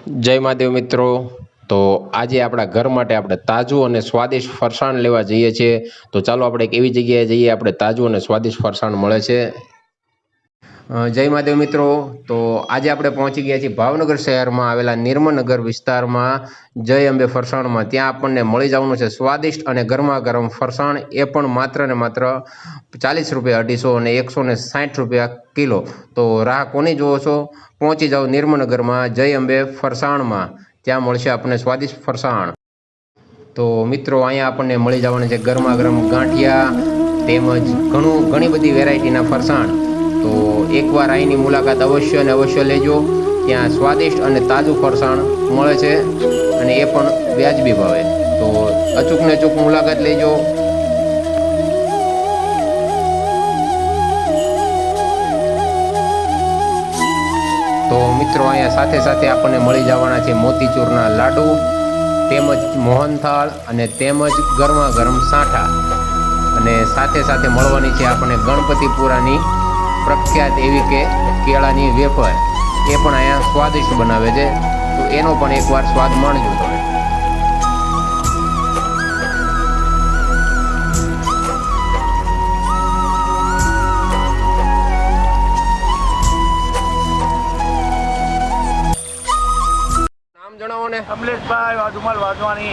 जय महादेव मित्रों। तो आज आपड़ा घर माटे आपणे ताजू और स्वादिष्ट फरसाण लेवा जईए छीए। तो चलो आपणे एक एवी जग्याए जईए आपणे ताजू और स्वादिष्ट फरसाण मळे छे। जय महादेव मित्रों। तो आज आपणे पहोंची गया छीए भावनगर शहर में आवेला निर्मलनगर विस्तार में जय अंबे फरसाण में। त्यां आपणे मळी जवानुं छे स्वादिष्ट और गरमा गरम फरसाण, ए पण मात्र ने मात्र 40 रुपया 250 और 160 रुपया किलो। तो राह कोनी जोवो छो, पहोंची जाओ निर्मलनगर में जय अंबे फरसाण में, त्यां मळशे आपणे स्वादिष्ट फरसाण। तो मित्रों अहींया आपणे मळी जवाना छे गरमा गरम गांठिया तेमज घणी बधी वेरायटीना फरसाण। तो एक बार आहींनी मुलाकात अवश्य ने अवश्य लेजो। त्यां स्वादिष्ट और ताजू फरसाण मळे छे अने ए पण व्याजबी भावे। तो अचूक ने अचूक मुलाकात लेजो। तो मित्रों अहींया साथे साथे आपणे मळी जवाना छे मोतीचूरना लाडू तेमज मोहनथाळ अने तेमज गरमा गरम साठा अने साथे साथे मळवानी छे आपणे गणपतिपुरानी प्रख्यात एवी के केळानी वेफर, ए पण अहींया स्वादिष्ट बनावे छे। तो एनो पण एकवार स्वाद माणजो तमे। नाम जणावो ने। कमलेशभाई वाधुमल वाधवानी।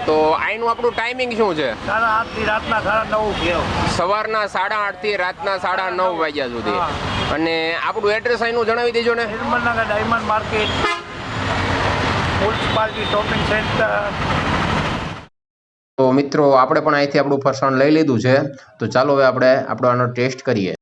तो आईનું આપણું ટાઈમિંગ શું છે? 8:30 થી રાતના 9:30 સવારના 8:30 થી રાતના 9:30 વાગ્યા સુધી। અને આપણું એડ્રેસ અહીંનું જણાવી દેજો ને। Nirmalnagar diamond market, municipality shopping centre. તો મિત્રો આપણે પણ અહીંથી આપણું ફરસાણ લઈ લીધું છે। તો ચાલો હવે આપણે આપણો આનો ટેસ્ટ કરીએ।